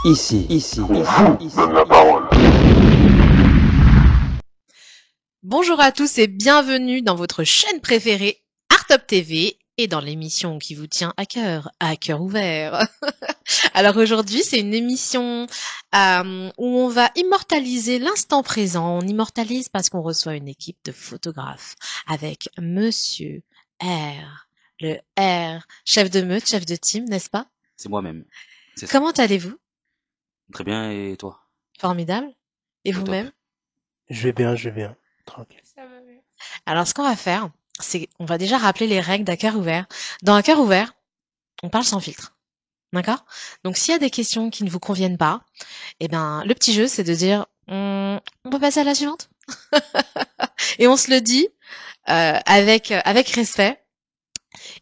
Donne la parole. Bonjour à tous et bienvenue dans votre chaîne préférée Artop TV et dans l'émission qui vous tient à cœur ouvert. Alors aujourd'hui, c'est une émission où on va immortaliser l'instant présent. On immortalise parce qu'on reçoit une équipe de photographes avec Monsieur R, le R, chef de meute, chef de team, n'est-ce pas? C'est moi-même. C'est ça. Comment allez-vous? Très bien, et toi? Formidable. Et Au top. vous-même? Je vais bien. Tranquille. Ça va bien. Alors, ce qu'on va faire, c'est on va déjà rappeler les règles d'À cœur ouvert. Dans Un cœur ouvert, on parle sans filtre. D'accord? Donc, s'il y a des questions qui ne vous conviennent pas, eh ben, le petit jeu, c'est de dire, on peut passer à la suivante? Et on se le dit, avec respect.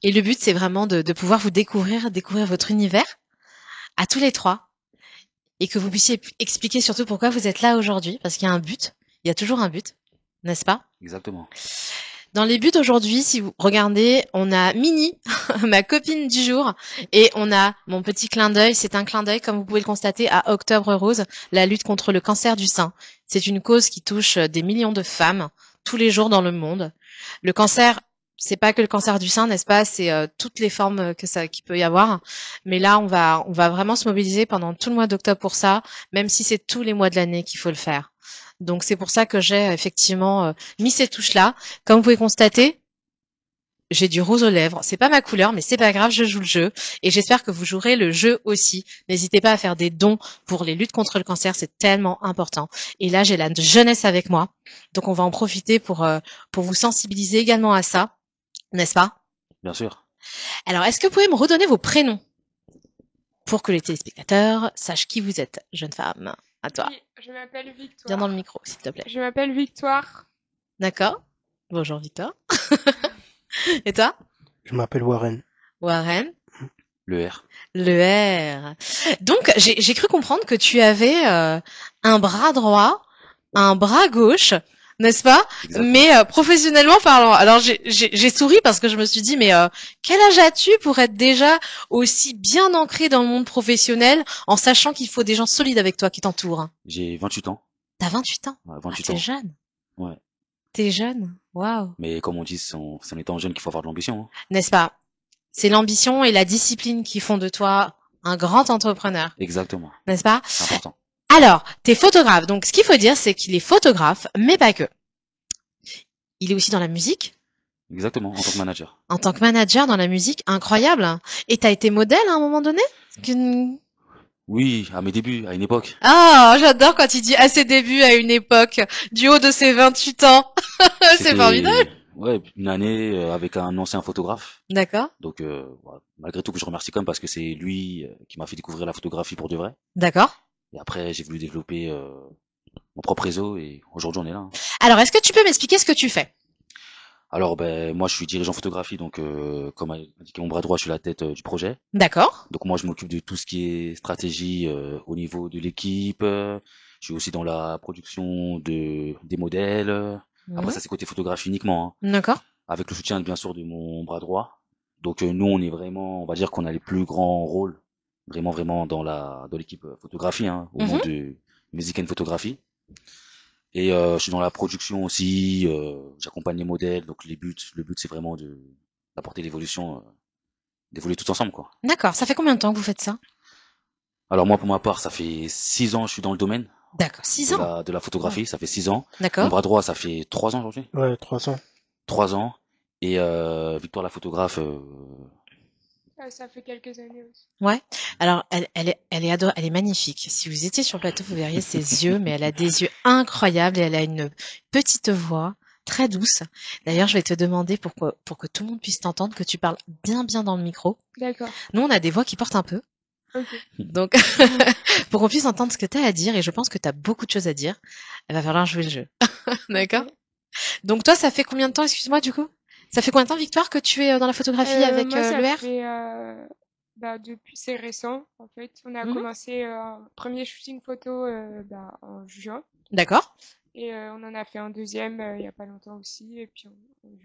Et le but, c'est vraiment de pouvoir vous découvrir votre univers à tous les trois. Et que vous puissiez expliquer surtout pourquoi vous êtes là aujourd'hui, parce qu'il y a un but. Il y a toujours un but, n'est-ce pas? Exactement. Dans les buts aujourd'hui, si vous regardez, on a Mini, ma copine du jour, et on a mon petit clin d'œil. C'est un clin d'œil, comme vous pouvez le constater, à Octobre Rose, la lutte contre le cancer du sein. C'est une cause qui touche des millions de femmes tous les jours dans le monde. Le cancer, c'est pas que le cancer du sein, n'est-ce pas? C'est toutes les formes qu'il peut y avoir. Mais là, on va vraiment se mobiliser pendant tout le mois d'octobre pour ça, même si c'est tous les mois de l'année qu'il faut le faire. Donc c'est pour ça que j'ai effectivement mis ces touches-là. Comme vous pouvez constater, j'ai du rose aux lèvres. C'est pas ma couleur, mais c'est pas grave, je joue le jeu. Et j'espère que vous jouerez le jeu aussi. N'hésitez pas à faire des dons pour les luttes contre le cancer, c'est tellement important. Et là, j'ai la jeunesse avec moi. Donc on va en profiter pour vous sensibiliser également à ça. N'est-ce pas? Bien sûr. Alors, est-ce que vous pouvez me redonner vos prénoms pour que les téléspectateurs sachent qui vous êtes, jeune femme? À toi. Oui, je m'appelle Victoire. Viens dans le micro, s'il te plaît. Je m'appelle Victoire. D'accord. Bonjour, Victor. Et toi? Je m'appelle Warren. Warren. Le R. Le R. Donc, j'ai cru comprendre que tu avais un bras droit, un bras gauche, n'est-ce pas? Exactement. Mais professionnellement parlant. Alors j'ai souri parce que je me suis dit mais quel âge as-tu pour être déjà aussi bien ancré dans le monde professionnel en sachant qu'il faut des gens solides avec toi qui t'entourent? J'ai 28 ans. T'as 28 ans? Ouais, Ah, 28 t'es ans. jeune. Ouais. T'es jeune. Waouh. Mais comme on dit, c'est en étant jeune qu'il faut avoir de l'ambition. Hein. N'est-ce pas? C'est l'ambition et la discipline qui font de toi un grand entrepreneur. Exactement. N'est-ce pas? C'est important. Alors, t'es photographe. Donc, ce qu'il faut dire, c'est qu'il est photographe, mais pas que. Il est aussi dans la musique. Exactement, en tant que manager. En tant que manager dans la musique, incroyable. Et t'as été modèle à un moment donné? Oui, à mes débuts, à une époque. Ah, j'adore quand il dit à ses débuts, à une époque, du haut de ses 28 ans. C'est C'était, formidable. Ouais, une année avec un ancien photographe. D'accord, Donc, voilà, malgré tout, que je remercie quand même parce que c'est lui qui m'a fait découvrir la photographie pour de vrai. d'accord. Et après, j'ai voulu développer mon propre réseau et aujourd'hui, on est là. Hein. Alors, est-ce que tu peux m'expliquer ce que tu fais? Alors, ben, moi, je suis dirigeant photographie, donc comme a indiqué mon bras droit, je suis la tête du projet. D'accord, Donc moi, je m'occupe de tout ce qui est stratégie au niveau de l'équipe. Je suis aussi dans la production des modèles. Après, ça, c'est côté photographie uniquement, hein, d'accord, avec le soutien, bien sûr, de mon bras droit. Donc nous, on est vraiment, on va dire qu'on a les plus grands rôles, vraiment dans l'équipe photographie, hein, au nom de Music and Photographie. Et je suis dans la production aussi, j'accompagne les modèles, donc le but c'est vraiment d'apporter l'évolution, d'évoluer tous ensemble, quoi. d'accord. Ça fait combien de temps que vous faites ça? Alors moi, pour ma part, ça fait 6 ans, je suis dans le domaine D'accord, 6 ans. de la photographie, ça fait 6 ans. Mon D'accord. bras droit, ça fait 3 ans aujourd'hui. Ouais, 300. 3 ans. Et Victoire la photographe, Ça fait quelques années aussi. Ouais. Alors, elle est magnifique. Si vous étiez sur le plateau, vous verriez ses yeux, mais elle a des yeux incroyables et elle a une petite voix très douce. D'ailleurs, je vais te demander pour que tout le monde puisse t'entendre, que tu parles bien dans le micro. D'accord. Nous, on a des voix qui portent un peu. Ok. Donc, pour qu'on puisse entendre ce que tu as à dire, et je pense que tu as beaucoup de choses à dire, il va falloir jouer le jeu. D'accord? Donc, toi, ça fait combien de temps, excuse-moi, du coup? Ça fait combien de temps, Victoire, que tu es dans la photographie avec Moi, ça le R? fait, depuis, c'est récent, en fait. On a commencé un premier shooting photo en juin. D'accord. Et on en a fait un deuxième il y a pas longtemps aussi. Et puis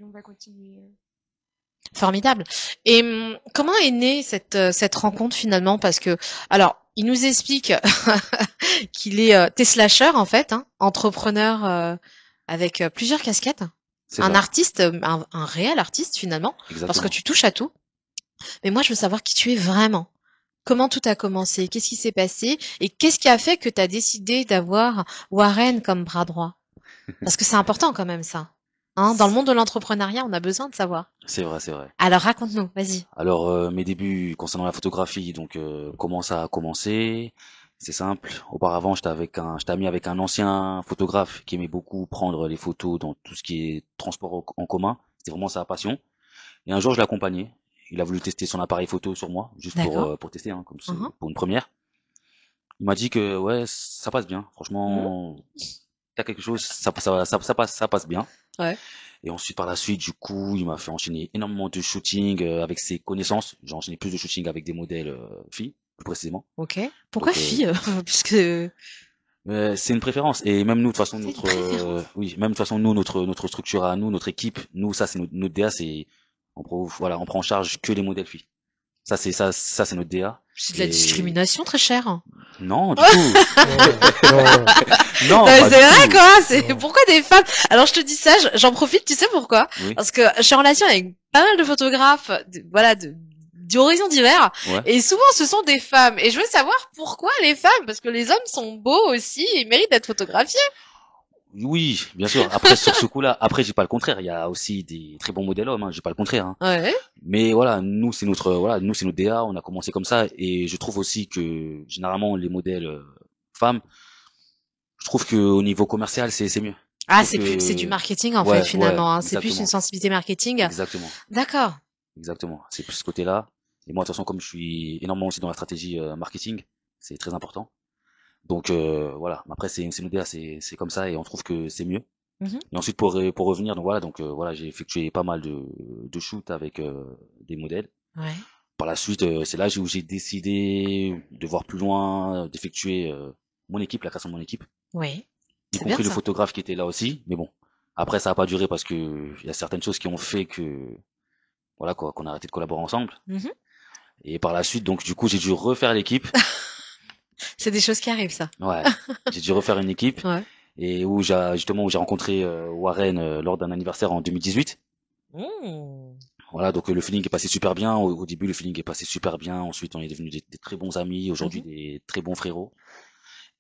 on va continuer. Formidable. Et comment est née cette rencontre finalement? Parce que, alors, il nous explique qu'il est Teslasher en fait, hein, entrepreneur avec plusieurs casquettes, C'est un ça, artiste, un réel artiste finalement, parce que exactement. tu touches à tout. Mais moi, je veux savoir qui tu es vraiment. Comment tout a commencé? Qu'est-ce qui s'est passé? Et qu'est-ce qui a fait que tu as décidé d'avoir Warren comme bras droit? Parce que c'est important quand même ça. Hein, dans le monde de l'entrepreneuriat, on a besoin de savoir. C'est vrai, c'est vrai. Alors raconte-nous, vas-y. Alors, mes débuts concernant la photographie, donc comment ça a commencé? C'est simple. Auparavant, j'étais ami avec un ancien photographe qui aimait beaucoup prendre les photos dans tout ce qui est transport en commun. C'était vraiment sa passion. Et un jour, je l'accompagnais. Il a voulu tester son appareil photo sur moi, juste D'accord. pour tester, hein, comme c'est Mhm. pour une première. Il m'a dit que ouais, ça passe bien. Mhm. Franchement, t'as quelque chose, ça passe bien. Ouais. Et ensuite, par la suite, du coup, il m'a fait enchaîner énormément de shootings avec ses connaissances. J'ai enchaîné plus de shootings avec des modèles filles, plus précisément. Ok. Pourquoi Donc, fille? Puisque c'est une préférence. Et même nous, de toute façon, c'est une notre, préférence. oui, même de toute façon, nous, notre structure à nous, notre équipe, nous, ça, c'est notre DA, c'est, voilà, on prend en charge que les modèles filles. Ça, c'est notre DA. C'est de la Et discrimination très chère. non, du tout. Non. Non, Non, mais pas c'est du vrai tout. quoi, c'est Non. pourquoi des femmes? Alors je te dis ça, j'en profite, tu sais pourquoi? Oui, Parce que je suis en relation avec pas mal de photographes, voilà, d'horizons divers, ouais. et souvent ce sont des femmes. Et je veux savoir pourquoi les femmes, parce que les hommes sont beaux aussi et méritent d'être photographiés. Oui, bien sûr. Après, sur ce coup-là, après, j'ai pas le contraire. Il y a aussi des très bons modèles hommes, hein. J'ai pas le contraire, hein. Ouais. Mais voilà, nous, c'est notre DA. On a commencé comme ça. Et je trouve aussi que, généralement, les modèles femmes, je trouve que au niveau commercial, c'est mieux. Je Ah, trouve c'est du que, marketing en fait ouais, ouais, finalement, hein. C'est plus une exactement, sensibilité marketing. exactement, D'accord. exactement. C'est plus ce côté-là. Et moi, de toute façon, comme je suis énormément aussi dans la stratégie marketing, c'est très important. Donc voilà. Après, c'est notre DA, c'est comme ça, et on trouve que c'est mieux. Mhm. Et ensuite, pour revenir, donc voilà, j'ai effectué pas mal de shoots avec des modèles. Ouais. Par la suite, c'est là où j'ai décidé de voir plus loin, d'effectuer mon équipe, la création de mon équipe, Oui. y C'est bien compris le ça. photographe qui était là aussi. Mais bon, après ça a pas duré parce que il y a certaines choses qui ont fait que voilà quoi, qu'on a arrêté de collaborer ensemble. Mhm. Et par la suite, donc du coup, j'ai dû refaire l'équipe. C'est des choses qui arrivent ça. Ouais, j'ai dû refaire une équipe Ouais. et où j'ai rencontré Warren lors d'un anniversaire en 2018. Mmh. Voilà, donc le feeling est passé super bien. Au début, le feeling est passé super bien. Ensuite, on est devenus des très bons amis. Aujourd'hui, Mhm. des très bons frérots.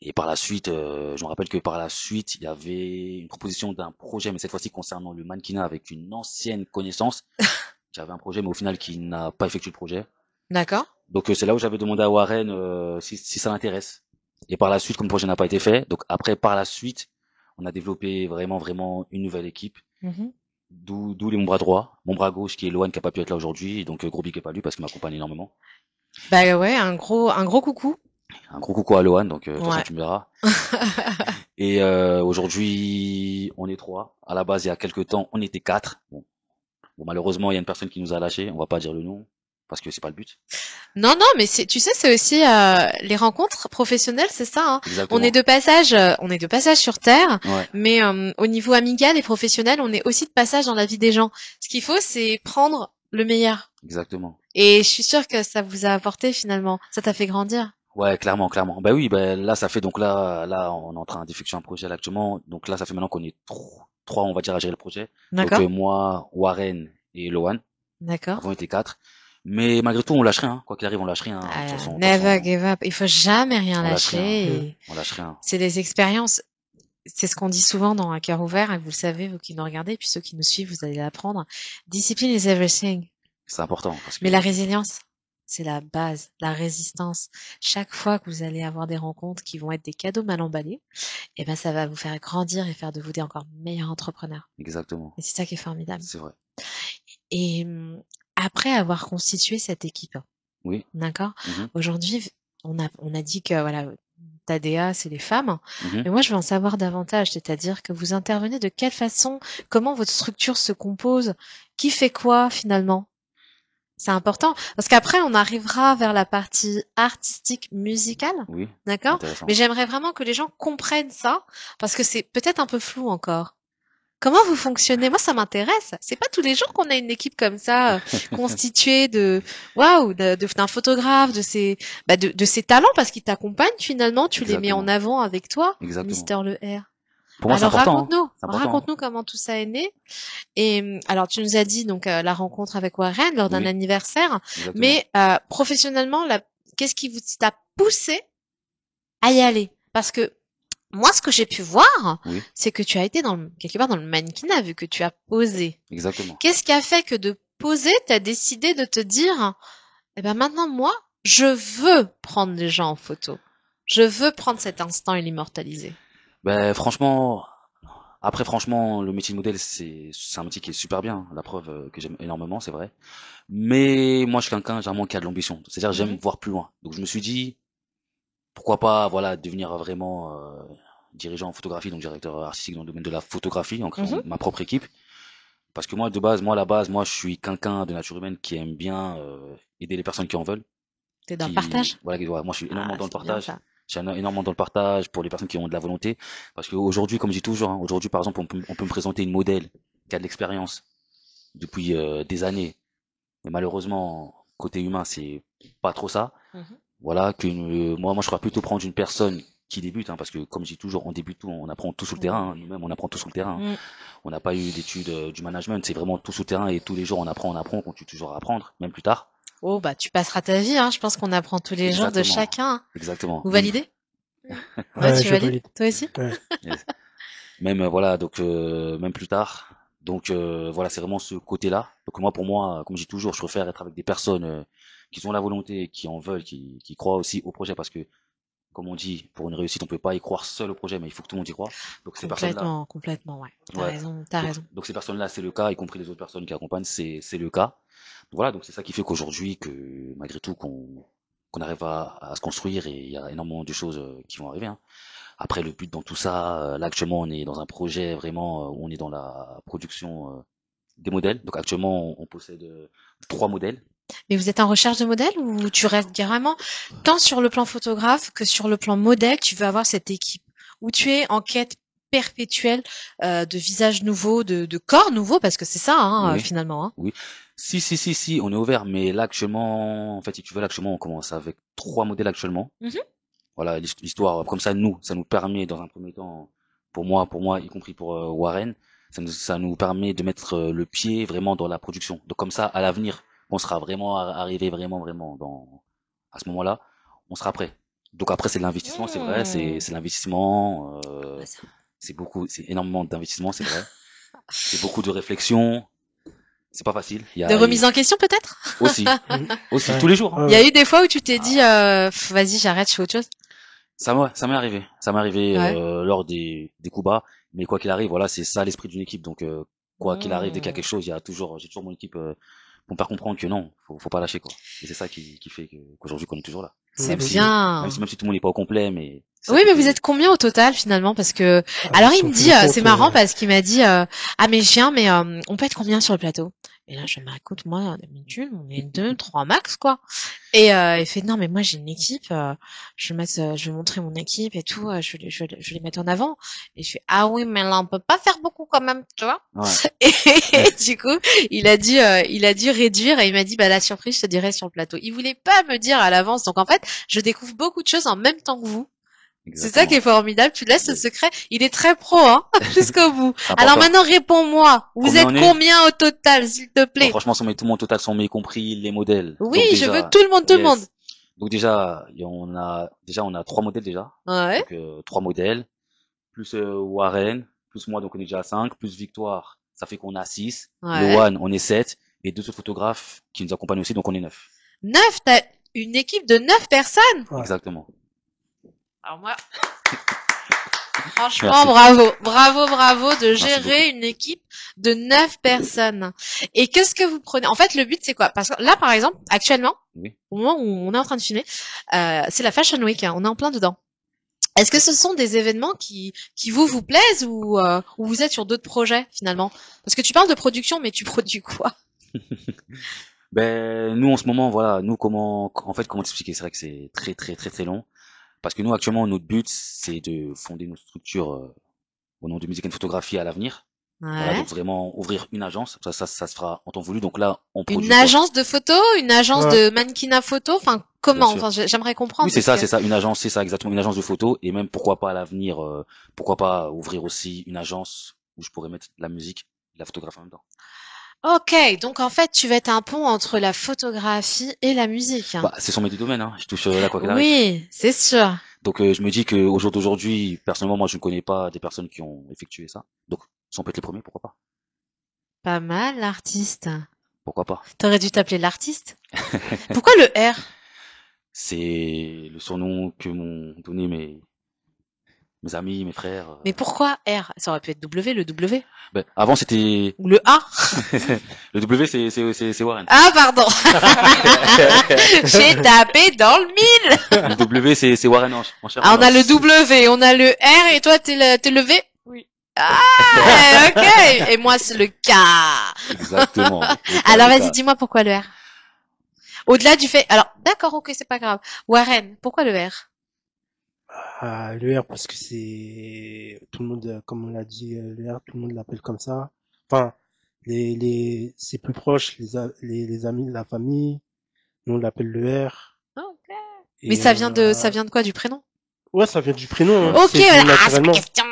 Et par la suite, je me rappelle que par la suite, il y avait une proposition d'un projet, mais cette fois-ci concernant le mannequinat avec une ancienne connaissance qui avait un projet, mais au final qui n'a pas effectué le projet. D'accord. Donc c'est là où j'avais demandé à Warren si ça l'intéresse. Et par la suite, comme le projet n'a pas été fait, donc après par la suite, on a développé vraiment une nouvelle équipe. Mhm. D'où mon bras droit, mon bras gauche qui est Lohan qui a pas pu être là aujourd'hui, donc gros big up à lui parce qu'il m'accompagne énormément. Bah ouais, un gros coucou. Un gros coucou à Lohan, donc de toute façon Ouais. tu me verras. Et aujourd'hui on est trois. À la base il y a quelques temps on était quatre. Bon malheureusement il y a une personne qui nous a lâchés, on va pas dire le nom parce que c'est pas le but. Non, non, mais tu sais, c'est aussi les rencontres professionnelles, c'est ça, hein. Exactement. On est de passage sur Terre, Ouais, mais au niveau amical et professionnel, on est aussi de passage dans la vie des gens. Ce qu'il faut, c'est prendre le meilleur. exactement. Et je suis sûre que ça vous a apporté finalement. Ça t'a fait grandir. Ouais, clairement. Bah oui, bah là ça fait donc là on est en train d'effectuer un projet là, actuellement. Donc là ça fait maintenant qu'on est trois on va dire à gérer le projet. Donc D'accord? moi, Warren et Lohan. D'accord. Avant on était quatre. Mais malgré tout, on lâche rien, hein. Quoi qu'il arrive, on lâche rien, hein. De toute Never façon, give up. Il faut jamais rien on lâche rien, hein. lâcher. Mm. Et On lâche rien. c'est des expériences. C'est ce qu'on dit souvent dans Un cœur ouvert, et vous le savez, vous qui nous regardez, et puis ceux qui nous suivent, vous allez l'apprendre. Discipline is everything. C'est important parce que Mais la résilience, c'est la base, la résistance. Chaque fois que vous allez avoir des rencontres qui vont être des cadeaux mal emballés, eh ben, ça va vous faire grandir et faire de vous des encore meilleurs entrepreneurs. exactement, Et c'est ça qui est formidable. c'est vrai. Et après avoir constitué cette équipe, Oui. d'accord? Mhm. Aujourd'hui, on a dit que, voilà, ta DA, c'est les femmes. Mhm. Mais moi, je veux en savoir davantage. C'est-à-dire que vous intervenez de quelle façon, comment votre structure se compose, qui fait quoi finalement? C'est important. Parce qu'après, on arrivera vers la partie artistique musicale. Oui, D'accord? intéressant. Mais j'aimerais vraiment que les gens comprennent ça. Parce que c'est peut-être un peu flou encore. Comment vous fonctionnez? Moi, ça m'intéresse. C'est pas tous les jours qu'on a une équipe comme ça, constituée de, waouh, d'un photographe, de ses talents, parce qu'ils t'accompagnent finalement, tu les mets en Exactement. avant avec toi, Exactement. Mister Le R. Pour moi, c'est Alors important, hein. raconte-nous, C'est important, hein. raconte-nous comment tout ça est né. Et alors tu nous as dit donc la rencontre avec Warren lors d'un Oui, anniversaire, exactement. mais professionnellement, qu'est-ce qui vous t'a poussé à y aller? Parce que moi, ce que j'ai pu voir, Oui, c'est que tu as été quelque part dans le mannequinat, vu que tu as posé. exactement. Qu'est-ce qui a fait que de poser, tu as décidé de te dire, eh ben maintenant, moi, je veux prendre les gens en photo. Je veux prendre cet instant et l'immortaliser. Ben, franchement, après, franchement, le métier de modèle, c'est un métier qui est super bien. La preuve que j'aime énormément, c'est vrai. Mais moi, je suis quelqu'un, généralement, qui a de l'ambition. C'est-à-dire, j'aime Mhm, voir plus loin. Donc, je me suis dit, pourquoi pas, voilà, devenir vraiment dirigeant en photographie, donc directeur artistique dans le domaine de la photographie, en créant mhm. ma propre équipe. Parce que moi, de base, moi, à la base, moi, je suis quelqu'un de nature humaine qui aime bien aider les personnes qui en veulent, T'es dans le qui, partage? voilà, moi, je suis énormément Ah, dans le c'est bien partage. ça. Je suis énormément dans le partage pour les personnes qui ont de la volonté. Parce qu'aujourd'hui, comme je dis toujours, hein, aujourd'hui, par exemple, on peut me présenter une modèle qui a de l'expérience depuis des années. Mais malheureusement, côté humain, c'est pas trop ça. Mhm. Voilà, moi, je crois plutôt prendre une personne qui débute, hein, parce que comme je dis toujours, on débute tout, on apprend tout sur le terrain, hein. Nous-mêmes, on apprend tout sur le terrain, hein. Mm. On n'a pas eu d'études du management, c'est vraiment tout sur le terrain et tous les jours on apprend, on continue toujours à apprendre, même plus tard. Oh, bah, tu passeras ta vie, hein. Je pense qu'on apprend tous les jours de Exactement, chacun. exactement. Vous Même, validez? Oui. Ouais, Ouais, tu je valides? valide. Toi aussi? Ouais. yes. Même voilà, donc même plus tard. Donc voilà, c'est vraiment ce côté-là. Donc moi, pour moi, comme je dis toujours, je préfère être avec des personnes qui ont la volonté, qui en veulent, qui croient aussi au projet, parce que comme on dit, pour une réussite, on peut pas y croire seul au projet, mais il faut que tout le monde y croit. Donc ces personnes-là, Complètement, complètement, ouais. T'as ouais. raison, t'as Donc, raison. donc ces personnes-là, c'est le cas, y compris les autres personnes qui accompagnent, c'est le cas. Voilà, donc c'est ça qui fait qu'aujourd'hui, que malgré tout, qu'on arrive à se construire et il y a énormément de choses qui vont arriver, hein. Après, le but dans tout ça, là actuellement, on est dans un projet vraiment où on est dans la production des modèles. Donc actuellement, on possède 3 modèles. Mais vous êtes en recherche de modèles ou tu restes carrément, tant sur le plan photographe que sur le plan modèle, tu veux avoir cette équipe où tu es en quête perpétuelle de visages nouveaux, de corps nouveaux, parce que c'est ça, hein, Oui, finalement. Hein. oui. Si, on est ouvert, mais là actuellement, en fait, si tu veux, là actuellement, on commence avec 3 modèles actuellement. Mhm. Voilà, l'histoire, comme ça nous permet dans un premier temps, pour moi, y compris pour Warren, ça nous permet de mettre le pied vraiment dans la production. Donc comme ça, à l'avenir, on sera vraiment arrivé vraiment à ce moment-là, on sera prêt. Donc après, c'est de l'investissement, c'est vrai, Mmh. c'est l'investissement, Bah, ça- c'est énormément d'investissement, c'est vrai. C'est beaucoup de réflexion, c'est pas facile. De remise en question peut-être? Aussi, Mm. aussi Ouais. tous les jours, hein. Il y a Ouais. eu des fois où tu t'es dit, vas-y, j'arrête, je fais autre chose. Ça m'est arrivé Ouais. lors des coups bas, mais quoi qu'il arrive, voilà, c'est ça l'esprit d'une équipe. Donc quoi qu'il arrive, dès qu'il y a Mmh. quelque chose, j'ai toujours mon équipe pour me faire comprendre que non, faut pas lâcher quoi. Et c'est ça qui fait qu'aujourd'hui qu'on est toujours là. C'est Même Mm. si bien. même si tout le monde n'est pas au complet, mais c'est ça Oui, qui mais vous êtes fait. combien au total finalement? Parce que Ah, alors si il on me fait dit, le c'est compte, marrant parce qu'il m'a dit, ah mais je viens, mais on peut être combien sur le plateau? Et là je me dis, écoute, moi d'habitude on est deux, trois max quoi. Et il fait non mais moi j'ai une équipe, je vais montrer mon équipe et tout, je vais les mettre en avant. Et je fais ah oui mais là on peut pas faire beaucoup quand même, tu vois. Ouais, Et du coup il a dû réduire et il m'a dit bah la surprise je te dirai sur le plateau. Il voulait pas me dire à l'avance donc en fait je découvre beaucoup de choses en même temps que vous. C'est ça qui est exactement. formidable, tu laisses le Yes. secret. Il est très pro, hein, jusqu'au bout. C'est Alors important. maintenant, réponds-moi. Vous Combien êtes on est? combien au total, s'il te Bon, plaît? franchement, si on met tout le monde total, si on met y compris les modèles. Oui, Donc je veux déjà, tout le monde, tout le monde. yes. Donc déjà, on a 3 modèles déjà. Ouais, Donc 3 modèles. Plus Warren, plus moi, donc on est déjà à 5, plus Victoire, ça fait qu'on a 6. ouais. Loan, on est 7. Et 2 autres photographes qui nous accompagnent aussi, donc on est 9. 9, t'as une équipe de 9 personnes. Ouais. Exactement. Alors moi, franchement, Merci. bravo, bravo, bravo de Merci gérer une équipe de 9 personnes. Et qu'est-ce que vous prenez? En fait, le but, c'est quoi? Parce que là, par exemple, actuellement, Oui. au moment où on est en train de filmer, c'est la Fashion Week, hein, on est en plein dedans. Est-ce que ce sont des événements qui vous plaisent ou vous êtes sur d'autres projets finalement? Parce que tu parles de production, mais tu produis quoi? Ben, nous, en ce moment, voilà, comment t'expliquer? C'est vrai que c'est très long. Parce que nous, actuellement, notre but, c'est de fonder notre structure au nom de Musique and Photographie à l'avenir. Voilà, Ouais. donc vraiment ouvrir une agence, ça se fera en temps voulu. Donc là, on Une produit quoi? agence de photo, une agence Ouais. de mannequinat photo, enfin Bien comment? sûr. Enfin, j'aimerais Oui, comprendre parce que c'est ça, une agence, c'est ça exactement, une agence de photo. Et même pourquoi pas à l'avenir, pourquoi pas ouvrir aussi une agence où je pourrais mettre de la musique, de la photographie en même temps. Ok, donc en fait, tu vas être un pont entre la photographie et la musique. Bah, ce sont mes deux domaines, hein. Je touche là quoi qu'il arrive. Oui, c'est sûr. Donc je me dis que au jour d'aujourd'hui, personnellement, moi je ne connais pas des personnes qui ont effectué ça. Donc si on peut être les premiers, pourquoi pas? Pas mal, l'artiste. Pourquoi pas? T'aurais dû t'appeler l'artiste. Pourquoi le R? C'est le surnom que m'ont donné mes amis, mes frères. Mais pourquoi R? Ça aurait pu être W, le W. Ben, avant c'était Ou le A. le W, c'est Warren. Ah, pardon. J'ai tapé dans le mille. Le W, c'est Warren en chair et Ah, en on a le os. W, on a le R et toi, t'es le V? Oui. Ah, ok. Et moi, c'est le K. Exactement. Alors, vas-y, dis-moi pourquoi le R. Au-delà du fait, alors, d'accord, ok, c'est pas grave. Warren, pourquoi le R? Ah, le R parce que c'est tout le monde, comme on l'a dit, le R, tout le monde l'appelle comme ça. Enfin, c'est plus proche, les amis, la famille, nous on l'appelle le R. Ok. Mais Et ça vient de quoi, du prénom? ouais, ça vient du prénom, hein. Ouais. Ok, C'est venu voilà. Ah, c'est ma naturellement. question.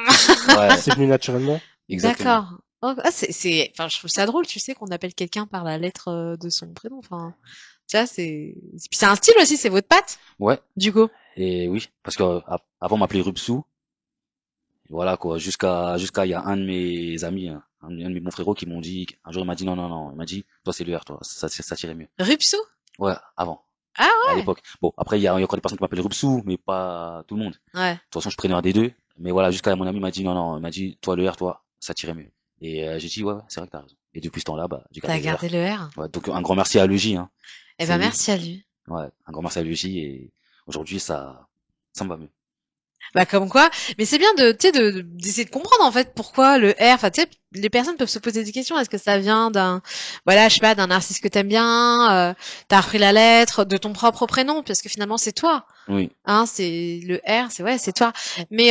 Ouais, C'est venu naturellement. exactement. D'accord. Oh, ah, enfin, je trouve ça drôle, tu sais, qu'on appelle quelqu'un par la lettre de son prénom. Enfin, tu vois, puis c'est un style aussi, c'est votre patte, Ouais. du coup. Et oui, parce que avant on m'appelait Rupsou. Voilà quoi, jusqu'à il y a un de mes amis, hein, un de mes bons frérots qui m'ont dit un jour il m'a dit non, il m'a dit toi c'est le R toi, ça tirait mieux. Rupsou? Ouais, avant. Ah À ouais? l'époque. Bon, après, il y a encore des personnes qui m'appellent Rupsou, mais pas tout le monde. De Ouais. toute façon, je prenais un des deux. Mais voilà, jusqu'à mon ami m'a dit, non, il m'a dit, toi, le R, toi, ça tirait mieux. Et j'ai dit, ouais, c'est vrai que t'as raison. Et depuis ce temps-là, bah, j'ai T'as gardé le R. gardé le R? Ouais, donc, un grand merci à Luigi, hein. Eh C'est ben, lui. merci à lui. Ouais, un grand merci à Luigi, et aujourd'hui, ça me va mieux. Bah, comme quoi. Mais c'est bien tu sais, d'essayer de comprendre, en fait, pourquoi le R. Enfin, tu sais, les personnes peuvent se poser des questions. Est-ce que ça vient voilà, je sais pas, d'un artiste que t'aimes bien, t'as repris la lettre de ton propre prénom, parce que finalement, c'est toi. Oui. Hein, c'est le R, ouais, c'est toi. Mais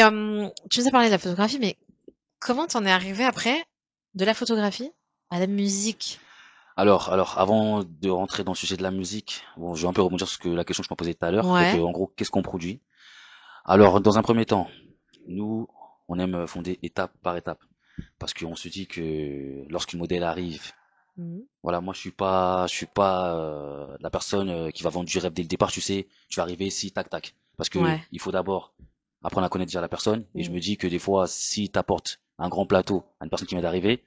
tu nous as parlé de la photographie, mais comment t'en es arrivé après de la photographie à la musique? Alors, avant de rentrer dans le sujet de la musique, bon, je vais un peu rebondir sur la question que je m'en posais tout à l'heure. Donc, Ouais. en gros, qu'est-ce qu'on produit? Alors, dans un premier temps, nous, on aime fonder étape par étape. Parce qu'on se dit que lorsqu'une modèle arrive, Mhm. voilà, moi je suis pas la personne qui va vendre du rêve dès le départ, tu sais, tu vas arriver ici, tac tac. Parce que Ouais. il faut d'abord apprendre à connaître déjà la personne. Et je Mhm. me dis que des fois, si t'apportes un grand plateau à une personne qui vient d'arriver,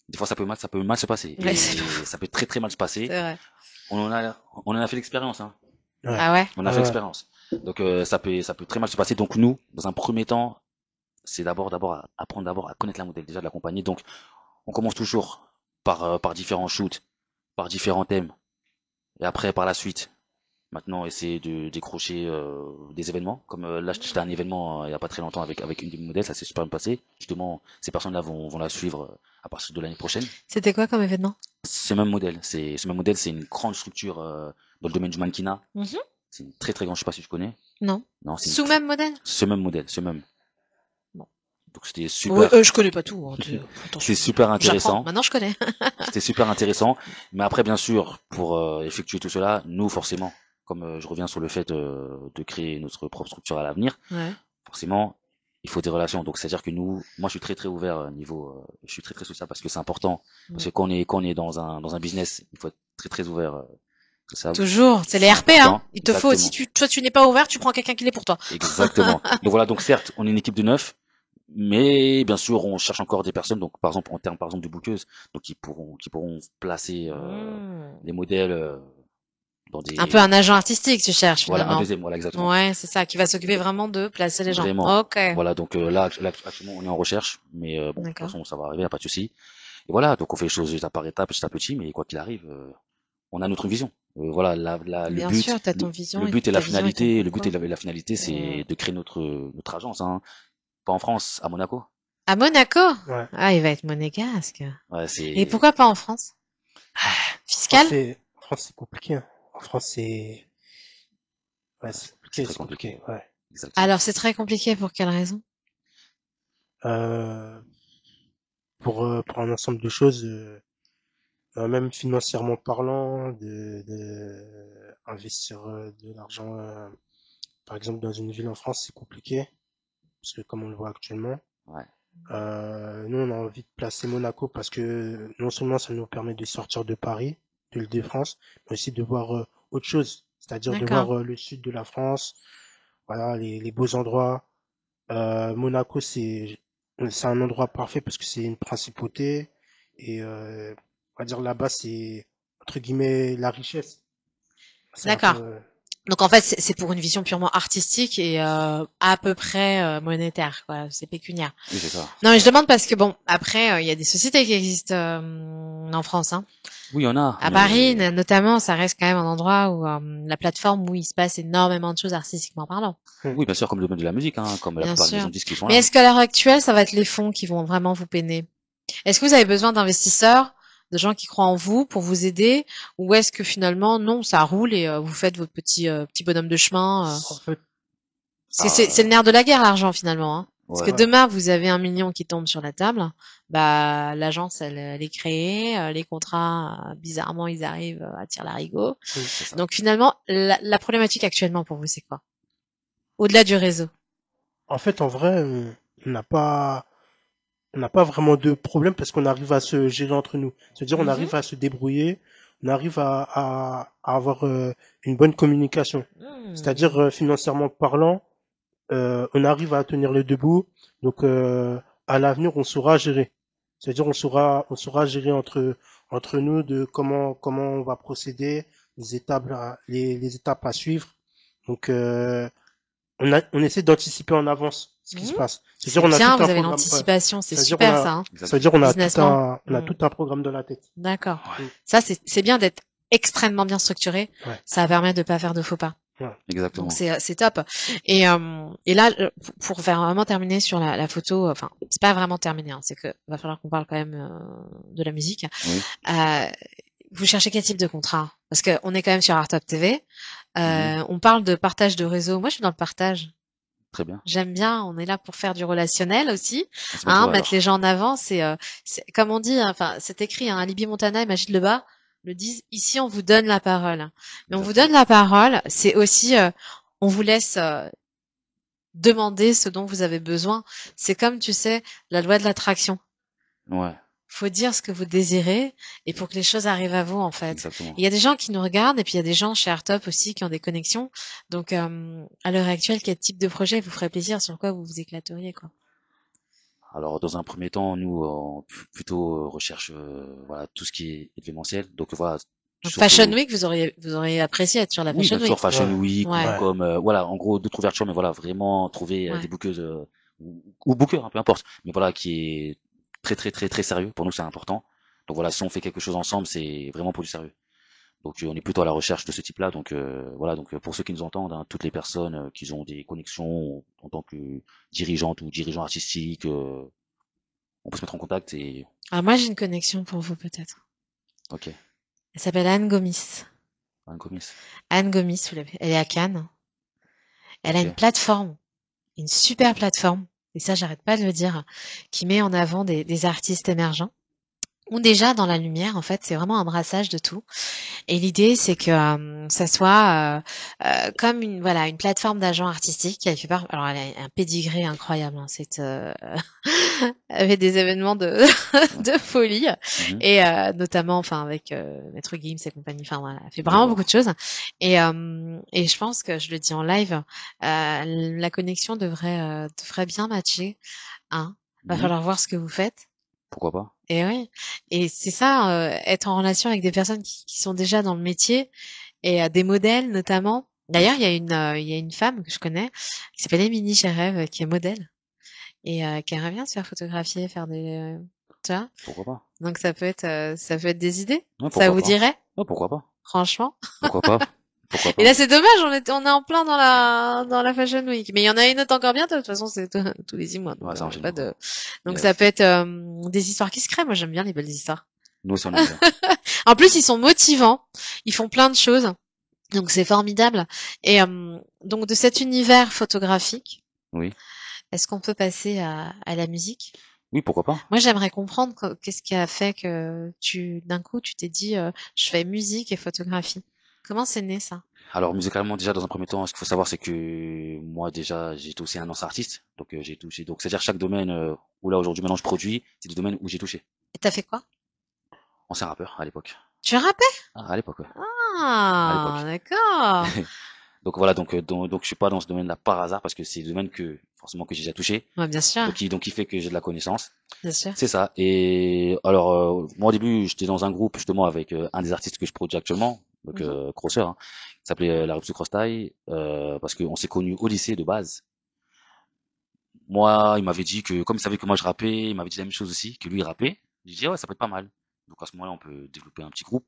des fois ça peut mal se passer. Ouais, Et c'est ça peut très très mal se passer. vrai. On en a fait l'expérience, hein. Ouais. Ah ouais? On a fait Ouais. l'expérience. Donc ça peut très mal se passer. Donc nous, dans un premier temps, c'est d'abord apprendre d'abord à connaître la modèle, déjà de l'accompagner. Donc on commence toujours par différents shoots, par différents thèmes, et après par la suite, maintenant essayer de décrocher des événements. Comme là, j'étais à un événement il y a pas très longtemps avec une de mes modèles, ça s'est super bien passé. Justement, ces personnes-là vont la suivre à partir de l'année prochaine. C'était quoi comme événement? Ce même modèle, c'est une grande structure dans le domaine du mannequinat. Mhm. C'est une très très grande, je sais pas si tu connais. Non. Non, c'est Sous même modèle? ce même modèle, ce même. Bon. Donc c'était Ouais, super, je connais pas tout. Hein, attention. c'est super J'apprends. intéressant. Maintenant, je connais. C'était super intéressant. Mais après, bien sûr, pour effectuer tout cela, nous, forcément, comme je reviens sur le fait de créer notre propre structure à l'avenir, Ouais. forcément, il faut des relations. Donc, c'est-à-dire que moi, je suis très très ouvert je suis très très social parce que c'est important. Parce que quand on est dans un business, il faut être très très ouvert. C'est ça. Toujours. C'est les C'est RP, hein. important. Il te faut aussi, Exactement. toi, tu n'es pas ouvert, tu prends quelqu'un qui l'est pour toi. Exactement. Donc voilà. Donc certes, on est une équipe de 9. Mais bien sûr, on cherche encore des personnes. Donc, par exemple, en termes, par exemple, de bookeuses, donc qui pourront placer les modèles dans Un peu des. un agent artistique, tu cherches Voilà, un finalement. deuxième. Voilà, exactement. Ouais, c'est ça, qui va s'occuper vraiment de placer les gens. Vraiment. Ok. Voilà. Donc là, actuellement, on est en recherche, mais bon, de toute D'accord. façon, ça va arriver, y a pas de souci. Et voilà. Donc, on fait les choses étape par étape, petit à petit, mais quoi qu'il arrive, on a notre vision. Voilà, Bien sûr, t'as ton vision le et but et ta la vision et ton finalité, le but pourquoi. et la finalité, c'est de créer notre agence, hein. Pas en France, à Monaco. À Monaco? Ouais. Ah, il va être monégasque. Ouais, Et c'est. pourquoi pas en France? Fiscal? En France, c'est compliqué, hein. En France, ouais, c'est C'est compliqué, très c'est compliqué. compliqué, ouais. Exactement. Alors, c'est très compliqué pour quelle raison? Euh, pour un ensemble de choses, même financièrement parlant, investir de l'argent, par exemple dans une ville en France, c'est compliqué parce que comme on le voit actuellement. Ouais. Nous, on a envie de placer Monaco parce que non seulement ça nous permet de sortir de Paris, de l'Île-de-France, mais aussi de voir autre chose, c'est-à-dire de D'accord. voir le sud de la France, voilà, les beaux endroits. Monaco, c'est un endroit parfait parce que c'est une principauté et on va dire là-bas, c'est entre guillemets la richesse. C'est un peu, D'accord. Donc en fait, c'est pour une vision purement artistique et à peu près monétaire, quoi. C'est pécuniaire. Oui, c'est ça. Non, mais je demande parce que bon, après, il y a des sociétés qui existent en France, hein. Oui, il y en a, À mais Paris, notamment, ça reste quand même un endroit où la plateforme où il se passe énormément de choses artistiquement parlant. oui, bien sûr, comme le domaine de la musique, hein, comme la Bien plupart des maisons sûr. de disques qui sont Mais là. est-ce qu'à l'heure actuelle, ça va être les fonds qui vont vraiment vous peiner? Est-ce que vous avez besoin d'investisseurs, de gens qui croient en vous pour vous aider, ou est-ce que finalement non, ça roule et vous faites votre petit bonhomme de chemin en fait, c'est le nerf de la guerre, l'argent finalement, hein. Parce que Ouais, ouais, demain vous avez 1 million qui tombe sur la table, bah l'agence elle est créée, les contrats bizarrement ils arrivent à tire-larigot. mm. c'est ça. Donc finalement la problématique actuellement pour vous c'est quoi? Au-delà du réseau. En fait, en vrai, on n'a pas, on n'a pas vraiment de problème parce qu'on arrive à se gérer entre nous. C'est-à-dire, on Mhm. arrive à se débrouiller, on arrive à avoir une bonne communication. C'est-à-dire, financièrement parlant, on arrive à tenir les deux bouts. Donc, à l'avenir, on saura gérer. C'est-à-dire, on saura gérer entre nous de comment on va procéder, les étapes à suivre. Donc, on essaie d'anticiper en avance ce qui se Mhm. passe. C'est-à-dire, C'est on a bien, tout un vous avez programme. Ouais. l'anticipation, c'est C'est-à-dire, on super a, ça, hein. Exactement. c'est-à-dire, Businessment. on a tout un programme dans la tête. D'accord. Ouais, Mm. Ça, c'est bien d'être extrêmement bien structuré. Ouais. Ça permet de pas faire de faux pas. Donc exactement. c'est top. Et là, pour vraiment terminer sur la photo, enfin, c'est pas vraiment terminé, hein, c'est que va falloir qu'on parle quand même de la musique. Oui. Vous cherchez quel type de contrat? Parce que on est quand même sur Artop TV. Mhm. On parle de partage de réseau. Moi, je suis dans le partage. Très bien. J'aime bien. On est là pour faire du relationnel aussi, On se met toi, mettre les alors. gens en avant. C'est comme on dit. Enfin, c'est écrit. Hein, Libby Montana et Magid Lebas le disent. Ici, on vous donne la parole. Mais on vous donne Exactement. la parole. C'est aussi, on vous laisse demander ce dont vous avez besoin. C'est comme, tu sais, la loi de l'attraction. Ouais, Faut dire ce que vous désirez et pour que les choses arrivent à vous, en fait. exactement. Il y a des gens qui nous regardent et puis il y a des gens chez Artop aussi qui ont des connexions. Donc, à l'heure actuelle, quel type de projet vous ferait plaisir, sur quoi vous vous éclateriez, quoi? Alors, dans un premier temps, nous, plutôt recherche, voilà, tout ce qui est événementiel. Donc, voilà, Donc, Fashion surtout, Week, vous auriez apprécié être sur la oui, Fashion bien sûr, Week. Fashion Ouais. Week ou Ouais, Ouais. comme, voilà, en gros, d'autres ouvertures, mais voilà, vraiment trouver ouais. des bookeuses ou bookers, hein, peu importe, mais voilà, qui est très, très, très, très sérieux. Pour nous, c'est important. Donc voilà, si on fait quelque chose ensemble, c'est vraiment pour du sérieux. Donc on est plutôt à la recherche de ce type-là. Donc voilà, donc pour ceux qui nous entendent, hein, toutes les personnes qui ont des connexions en tant que dirigeantes ou dirigeants artistiques, on peut se mettre en contact et Alors, moi, j'ai une connexion pour vous, peut-être. ok, Elle s'appelle Anne Gomis. un commis. Anne Gomis, elle est à Cannes. Elle a Ok, une plateforme, une super plateforme, et ça, j'arrête pas de le dire, qui met en avant des artistes émergents. Ou déjà dans la lumière, en fait, c'est vraiment un brassage de tout. Et l'idée, c'est que ça soit comme une plateforme d'agents artistiques. Elle fait alors, elle a un pédigré incroyable. Hein, elle fait des événements de ouais. de folie Mhm, et notamment, enfin, avec Maître Gims et compagnie. Enfin voilà, elle fait je vraiment vois. beaucoup de choses. Et je pense que je le dis en live, la connexion devrait bien matcher. Hein, va Mhm, falloir voir ce que vous faites. pourquoi pas? Et oui, et c'est ça, être en relation avec des personnes qui sont déjà dans le métier et des modèles notamment. Oui, D'ailleurs, il y a une femme que je connais qui s'appelle Émilie Cherev, qui est modèle et qui aimerait bien se faire photographier, faire des, tu vois. pourquoi pas? Donc ça peut être des idées. Ouais, Ça pourquoi vous pas? dirait, Ouais, pourquoi pas? franchement. Pourquoi pas? Pourquoi Et pas? là, c'est dommage, on est en plein dans la Fashion Week. Mais il y en a une autre encore bientôt. De toute façon, c'est tous les 6 mois. Donc, Ouais, ça y a enchaîne pas beaucoup. de, donc ça Yes. peut être des histoires qui se créent. Moi, j'aime bien les belles histoires. Nous aussi on aime bien. En plus, ils sont motivants. Ils font plein de choses. Donc c'est formidable. Et donc de cet univers photographique, Oui. est-ce qu'on peut passer à la musique? Oui, pourquoi pas. Moi, j'aimerais comprendre qu'est-ce qui a fait que d'un coup, tu t'es dit, je fais musique et photographie. Comment c'est né ça? Alors musicalement déjà dans un premier temps, ce qu'il faut savoir c'est que moi déjà j'ai été aussi un ancien artiste, donc j'ai touché. Donc c'est-à-dire chaque domaine où là aujourd'hui maintenant je produis, c'est des domaines où j'ai touché. Et t'as fait quoi? Ancien rappeur à l'époque. Tu rappais? Ah, à l'époque, ouais. À Ah, l'époque. d'accord. Donc voilà, donc je suis pas dans ce domaine-là par hasard parce que c'est des domaines que forcément que j'ai déjà touché, Ouais, bien sûr, donc il fait que j'ai de la connaissance. bien sûr. C'est ça. Et alors moi au début j'étais dans un groupe justement avec un des artistes que je produis actuellement, donc Mhm. Crosser, hein, qui s'appelait La Rupture Cross Style, parce qu'on s'est connus au lycée de base. Moi, il m'avait dit que comme il savait que moi je rappais, il m'avait dit la même chose aussi, que lui il rappait. J'ai dit ouais ça peut être pas mal. Donc à ce moment-là on peut développer un petit groupe.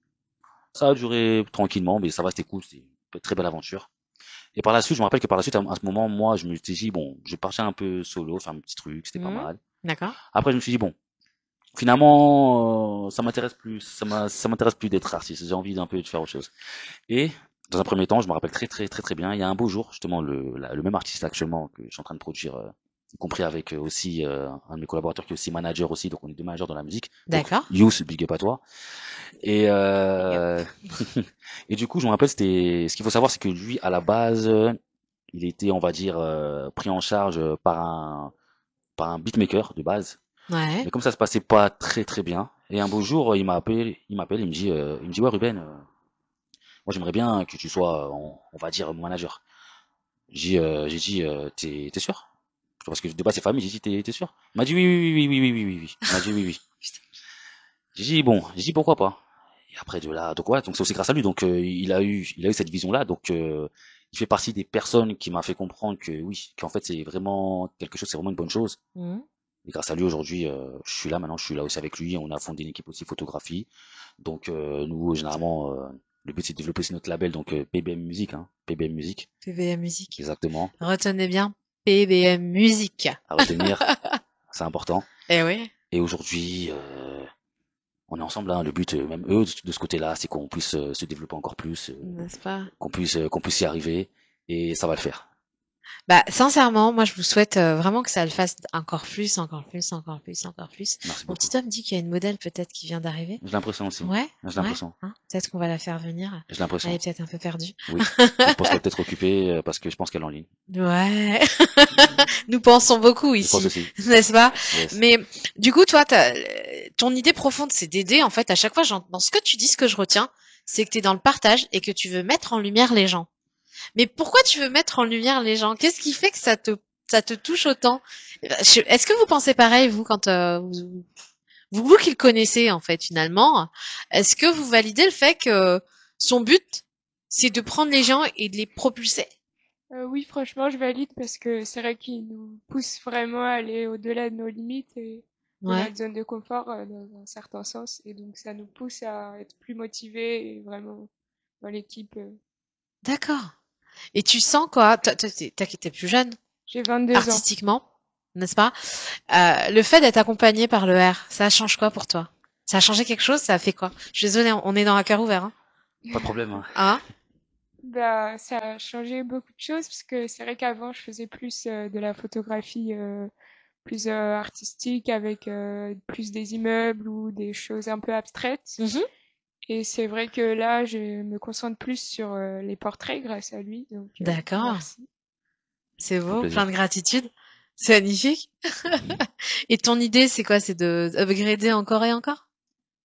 Ça a duré tranquillement, mais ça va, c'était cool, c'était une très belle aventure. Et par la suite, je me rappelle que par la suite, à ce moment, moi, je me suis dit, bon, je vais partir un peu solo, faire un petit truc, c'était pas Mhm. mal. D'accord. Après, je me suis dit, bon, finalement, ça m'intéresse plus, ça m'intéresse plus d'être artiste, j'ai envie d'un peu de faire autre chose. Et, dans un premier temps, je me rappelle très bien, il y a un beau jour, justement, le même artiste actuellement que je suis en train de produire, y compris avec aussi un de mes collaborateurs qui est aussi manager aussi, donc on est deux managers dans la musique. Donc, D'accord. Youss, big up à toi. Et, Big up. et du coup, je me rappelle, ce qu'il faut savoir, c'est que lui, à la base, il était, on va dire, pris en charge par un beatmaker de base. Ouais. Mais comme ça se passait pas très bien, et un beau jour, il me dit, ouais, Ruben, moi j'aimerais bien que tu sois, on va dire, mon manager. J'ai dit, t'es sûr? Parce que de base c'est famille, j'ai dit, t'es sûr? Il m'a dit oui. Il m'a dit oui. J'ai dit bon, j'ai dit pourquoi pas. Et après de là, donc ouais, donc c'est aussi grâce à lui. Donc il a eu cette vision-là. Donc il fait partie des personnes qui m'a fait comprendre que oui, qu'en fait c'est vraiment quelque chose, c'est vraiment une bonne chose. Mhm. Et grâce à lui aujourd'hui, je suis là maintenant, je suis là aussi avec lui. On a fondé une équipe aussi photographie. Donc nous généralement le but c'est de développer aussi notre label donc PBM Music, hein, PBM Music, PBM Musique. exactement. Retenez bien, PBM Musique. À retenir, c'est important. Eh oui. Et aujourd'hui, on est ensemble, hein. Le but, même eux, de ce côté-là, c'est qu'on puisse se développer encore plus, N'est-ce pas? qu'on puisse y arriver, et ça va le faire. Bah, sincèrement, moi, je vous souhaite vraiment que ça le fasse encore plus, encore plus, encore plus, encore plus. Merci Mon beaucoup. petit homme dit qu'il y a une modèle peut-être qui vient d'arriver. J'ai l'impression aussi. Ouais, J'ai ouais. l'impression. Hein, peut-être qu'on va la faire venir. J'ai Elle l'impression. est peut-être un peu perdue. Oui. Je pense qu'elle est peut-être occupée parce que je pense qu'elle est en ligne. Ouais. Nous pensons beaucoup Je pense ici, aussi. n'est-ce pas? Yes. Mais du coup, toi, ton idée profonde, c'est d'aider. En fait, à chaque fois, dans ce que tu dis, ce que je retiens, c'est que tu es dans le partage et que tu veux mettre en lumière les gens. Mais pourquoi tu veux mettre en lumière les gens? Qu'est-ce qui fait que ça te touche autant? Est-ce que vous pensez pareil, vous, quand vous qui le connaissez, en fait, finalement, est-ce que vous validez le fait que son but, c'est de prendre les gens et de les propulser? Oui, franchement, je valide parce que c'est vrai qu'il nous pousse vraiment à aller au-delà de nos limites et de Ouais, notre zone de confort dans un certain sens. Et donc, ça nous pousse à être plus motivés et vraiment dans l'équipe. d'accord. Et tu sens quoi? T'es plus jeune, J'ai 22 ans. artistiquement, n'est-ce pas? Le fait d'être accompagné par le R, ça change quoi pour toi? Ça a changé quelque chose? Ça a fait quoi? Je suis désolée, on est dans un cœur ouvert, hein? Pas de problème, hein. Hein? Bah, ça a changé beaucoup de choses parce que c'est vrai qu'avant, je faisais plus de la photographie plus artistique avec plus des immeubles ou des choses un peu abstraites. Mhm. Et c'est vrai que là, je me concentre plus sur les portraits grâce à lui. Donc, D'accord. merci. C'est Un beau, plaisir. plein de gratitude. C'est magnifique. Et ton idée, c'est quoi? C'est de upgrader encore et encore?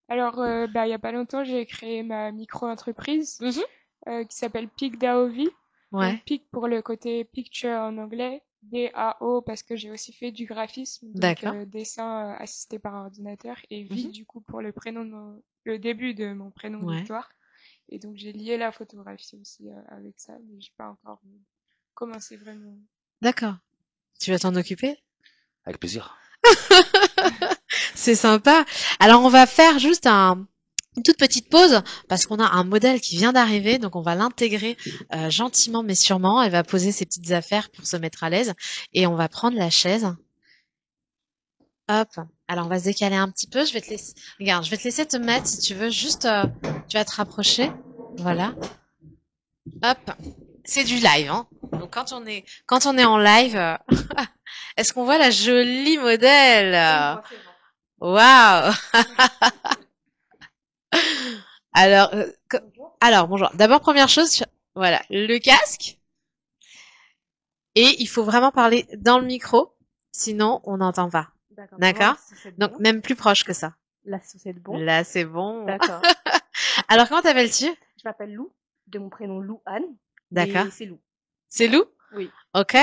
Alors, bah, il y a pas longtemps, j'ai créé ma micro-entreprise Mhm. qui s'appelle Pic DAOV. Ouais, Donc, Pic pour le côté picture en anglais, DAO parce que j'ai aussi fait du graphisme, donc d'accord. dessin assisté par ordinateur, et V Mhm. du coup pour le début de mon prénom Ouais, Victoire. Et donc j'ai lié la photographie aussi avec ça, mais j'ai pas encore commencé vraiment. d'accord. Tu vas t'en occuper? Avec plaisir. C'est sympa. Alors, on va faire juste une toute petite pause parce qu'on a un modèle qui vient d'arriver, donc on va l'intégrer gentiment mais sûrement. Elle va poser ses petites affaires pour se mettre à l'aise et on va prendre la chaise. Hop. Alors, on va se décaler un petit peu. Je vais te laisser. Regarde, je vais te laisser te mettre si tu veux. Juste, tu vas te rapprocher. Voilà. Hop. C'est du live, hein. Donc, donc quand on est en live, est-ce qu'on voit la jolie modèle? Waouh! Alors, alors bonjour. D'abord, première chose, voilà, le casque. Et il faut vraiment parler dans le micro, sinon on n'entend pas. D'accord? Donc Bon. même plus proche que ça. Là, c'est bon. Là, c'est bon. D'accord. Alors comment t'appelles-tu? Je m'appelle Lou, de mon prénom Lou Anne. D'accord. Et c'est Lou. C'est Lou? Oui. Ok.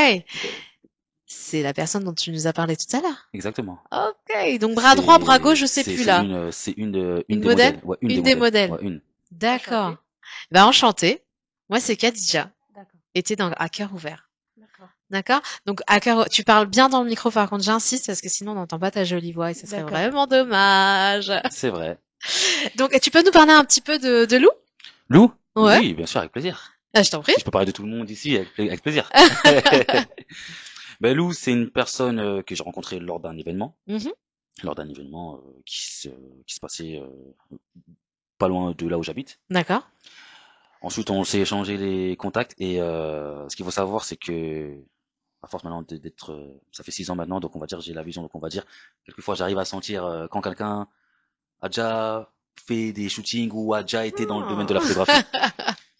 C'est la personne dont tu nous as parlé tout à l'heure. Exactement. Ok. Donc bras droit, bras gauche, je sais plus là. C'est une des modèle? modèles. Ouais, Une des modèles. Ouais, une. D'accord. Enchantée. Bah enchanté. Moi c'est Khadija. D'accord. Et t'es dans à cœur ouvert. D'accord. D'accord? Donc à cœur, tu parles bien dans le micro par contre, j'insiste parce que sinon on n'entend pas ta jolie voix et ça serait D'accord. vraiment dommage. C'est vrai. Donc tu peux nous parler un petit peu de Lou? Lou? Ouais. Oui, bien sûr, avec plaisir. Ah, je t'en prie. Si je peux parler de tout le monde ici, avec plaisir. Ben, Lou, c'est une personne que j'ai rencontrée lors d'un événement. Mhm. Lors d'un événement qui se passait pas loin de là où j'habite. D'accord. Ensuite, on s'est échangé les contacts et ce qu'il faut savoir, c'est que à force maintenant d'être, ça fait 6 ans maintenant, donc on va dire j'ai la vision, donc on va dire quelquefois j'arrive à sentir quand quelqu'un a déjà fait des shootings ou a déjà été dans le domaine de la photographie.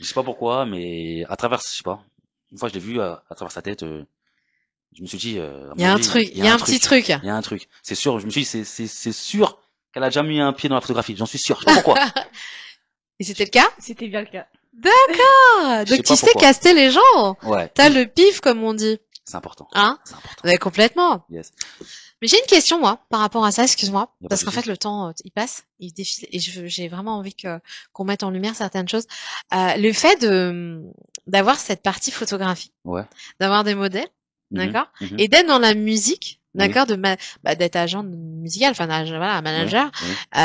Je sais pas pourquoi, mais à travers, je sais pas, une fois je l'ai vu à travers sa tête, je me suis dit, Il y a un truc, il y a un petit truc. il y a un truc. C'est sûr, je me suis dit, c'est sûr qu'elle a déjà mis un pied dans la photographie, j'en suis sûr, je sais pas pourquoi. Et c'était le cas? C'était bien le cas. D'accord. Je sais Donc pas tu sais pourquoi. caster les gens. Ouais, T'as le pif comme on dit. c'est important. Hein? C'est important. Ouais, complètement. Yes. Mais j'ai une question, moi, par rapport à ça, excuse-moi. Y a pas Parce de qu'en souci. fait, le temps, il passe, il défile, et j'ai vraiment envie qu'on mette en lumière certaines choses. Le fait d'avoir cette partie photographie, Ouais. d'avoir des modèles, Mhm, d'accord? mhm. Et d'être dans la musique, Oui. d'accord? D'être agent musical, enfin, voilà, manager. Oui, oui.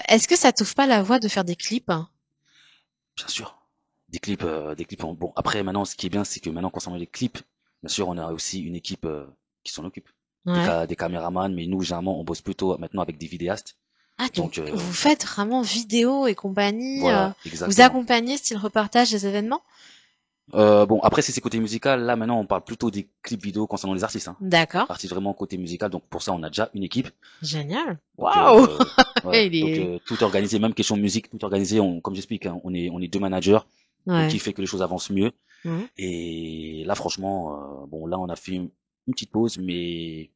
Est-ce que ça t'ouvre pas la voie de faire des clips? Bien sûr. Des clips, bon, après, maintenant, ce qui est bien, c'est que maintenant, concernant les clips, bien sûr, on a aussi une équipe qui s'en occupe. Ouais. Des caméramans, mais nous, généralement, on bosse plutôt maintenant avec des vidéastes. Ah, donc, Donc, vous faites vraiment vidéo et compagnie, voilà, vous exactement. accompagnez style reportage des événements? Bon, après, si c'est côté musical, là, maintenant, on parle plutôt des clips vidéo concernant les artistes, hein. D'accord. Artistes vraiment côté musical, donc pour ça, on a déjà une équipe. Génial. Donc, Waouh! ouais. Il est- Donc, tout est organisé, même question musique, tout est organisé. Comme j'explique, hein, on est 2 managers, donc Ouais. qui fait que les choses avancent mieux. Mhm. Et là, franchement, bon, là, on a fait une petite pause, mais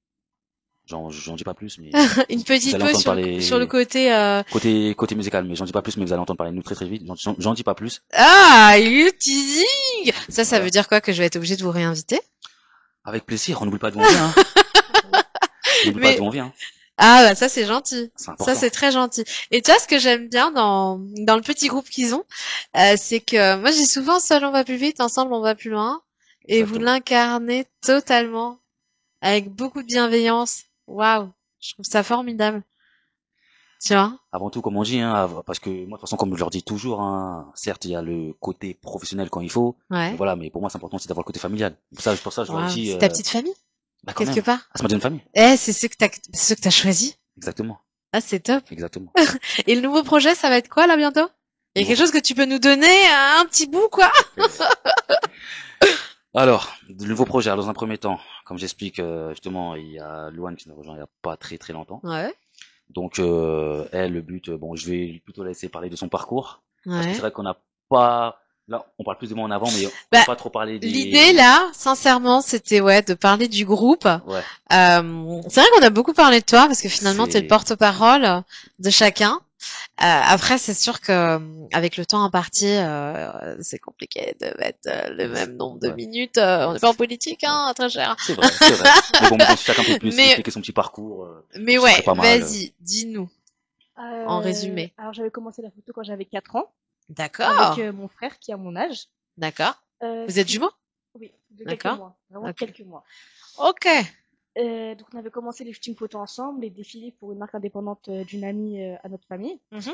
j'en dis pas plus, mais Une vous petite allez pause entendre sur le parler côté, côté musical, mais j'en dis pas plus, mais vous allez entendre parler de nous très très vite. J'en dis pas plus. Ah, you teasing! Ça Voilà. veut dire quoi? Que je vais être obligée de vous réinviter? Avec plaisir, on n'oublie pas d'où on vient, hein. On n'oublie pas Mais, d'où on vient, hein. ah, bah, ça, c'est gentil. C'est Ça, important. c'est très gentil. Et tu vois, ce que j'aime bien dans le petit groupe qu'ils ont, c'est que moi, j'ai souvent seul on va plus vite, ensemble on va plus loin. Et vous Exactement. l'incarnez totalement, avec beaucoup de bienveillance. Waouh! Je trouve ça formidable. Tu vois? Avant tout, comme on dit, hein, parce que moi, de toute façon, comme je leur dis toujours, hein, certes, il y a le côté professionnel quand il faut, Ouais. mais voilà, mais pour moi, c'est important aussi d'avoir le côté familial. Pour ça, je leur Waouh. dis, C'est ta petite famille, bah, quand quelque même. part. Ah, c'est ma deuxième famille. C'est ceux que t'as choisi. Exactement. Ah, c'est top. Exactement. Et le nouveau projet, ça va être quoi, là, bientôt? Il y a quelque chose que tu peux nous donner, un petit bout, quoi? Alors, de nouveaux projets. Alors, dans un premier temps, comme j'explique, justement, il y a Luan qui nous a rejoint il y a pas très très longtemps. Ouais. Donc, elle, le but, bon, je vais plutôt la laisser parler de son parcours. Parce que c'est Ouais. vrai qu'on n'a pas, là, on parle plus de moi en avant, mais on Bah, n'a pas trop parlé l'idée, là, sincèrement, c'était, ouais, de parler du groupe. Ouais, C'est vrai qu'on a beaucoup parlé de toi, parce que finalement, t'es le c'est, porte-parole de chacun. Après, c'est sûr que avec le temps imparti, c'est compliqué de mettre le même nombre de ouais, minutes. On n'est pas en politique, ouais. hein, très cher. C'est vrai, c'est vrai. Mais bon, si chacun peut plus Mais, expliquer son petit parcours, mais ce ouais, serait pas mal. vas-y, dis-nous, en résumé. Alors, j'avais commencé la photo quand j'avais 4 ans, D'accord, avec mon frère qui a mon âge. d'accord. Vous êtes jumeaux? Oui, de quelques D'accord. mois, vraiment Ok. quelques mois. Ok. Donc, on avait commencé les shootings photos ensemble, les défilés pour une marque indépendante d'une amie à notre famille. Mhm.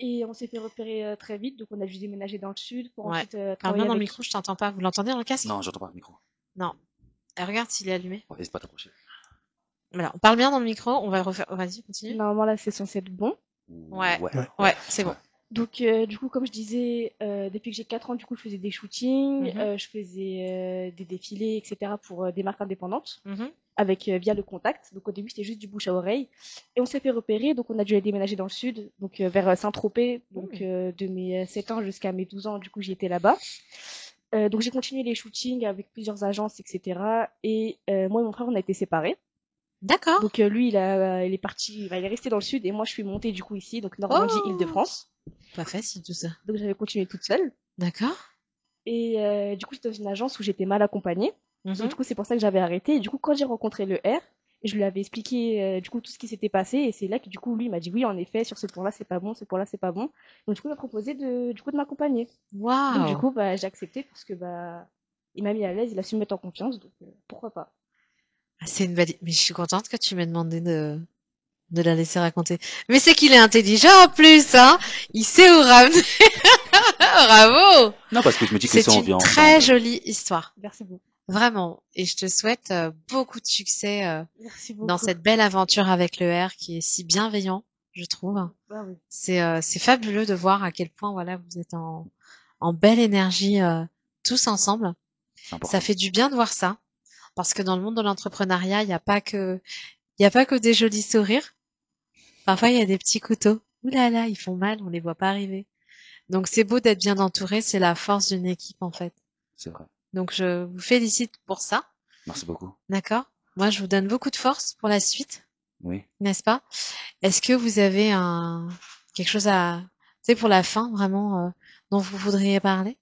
Et on s'est fait repérer très vite, donc on a juste déménagé dans le sud pour Ouais. ensuite Parle travailler bien dans le avec. micro, je t'entends pas. Vous l'entendez dans le casque? Non, j'entends pas le micro. Non. Regarde s'il est allumé. Ouais, n'hésite pas à t'approcher. Voilà, on parle bien dans le micro. On va le refaire. Vas-y, continue. Normalement, là, c'est censé être bon. Ouais. Ouais. Ouais. Ouais, c'est bon. Donc, du coup, comme je disais, depuis que j'ai 4 ans, du coup, je faisais des shootings, je faisais des défilés, etc. pour des marques indépendantes, Mhm. avec via le contact. Donc, au début, c'était juste du bouche à oreille. Et on s'est fait repérer, donc on a dû aller déménager dans le sud, donc vers Saint-Tropez. Donc, de mes 7 ans jusqu'à mes 12 ans, du coup, j'y étais là-bas. Donc, j'ai continué les shootings avec plusieurs agences, etc. Et moi et mon frère, on a été séparés. D'accord. Donc, lui, il est parti, il est resté dans le sud, et moi, je suis montée, du coup, ici, donc Normandie, Oh, Île-de-France. pas facile tout ça. Donc, j'avais continué toute seule. D'accord. Et du coup, j'étais dans une agence où j'étais mal accompagnée. Donc, Mhm. du coup, c'est pour ça que j'avais arrêté. Et du coup, quand j'ai rencontré le R, je lui avais expliqué du coup tout ce qui s'était passé. Et c'est là que du coup, lui, il m'a dit oui, en effet, sur ce point-là, c'est pas bon, ce point-là, c'est pas bon. Donc, du coup, il m'a proposé de m'accompagner. Donc, du Waouh. coup, bah, j'ai accepté parce que bah, il m'a mis à l'aise, il a su me mettre en confiance. Donc, pourquoi pas. Ah, c'est une belle. Mais je suis contente que tu m'aies demandé de la laisser raconter. Mais c'est qu'il est intelligent en plus, hein. Il sait où ramener. Bravo. Non, parce que je me dis que C'est si on une vit très ensemble, jolie histoire. Merci beaucoup. Vraiment. Et je te souhaite beaucoup de succès Merci dans beaucoup. cette belle aventure avec le R qui est si bienveillant, je trouve. Bah oui. C'est fabuleux de voir à quel point voilà vous êtes en belle énergie tous ensemble. c'est important. Ça fait du bien de voir ça parce que dans le monde de l'entrepreneuriat, il y a pas que des jolis sourires. Parfois, il y a des petits couteaux. Ouh là là, ils font mal, on les voit pas arriver. Donc c'est beau d'être bien entouré, c'est la force d'une équipe en fait. C'est vrai. Donc je vous félicite pour ça, Merci beaucoup. d'accord? Moi, je vous donne beaucoup de force pour la suite, Oui. n'est-ce pas? Est-ce que vous avez quelque chose à, tu sais, pour la fin vraiment dont vous voudriez parler?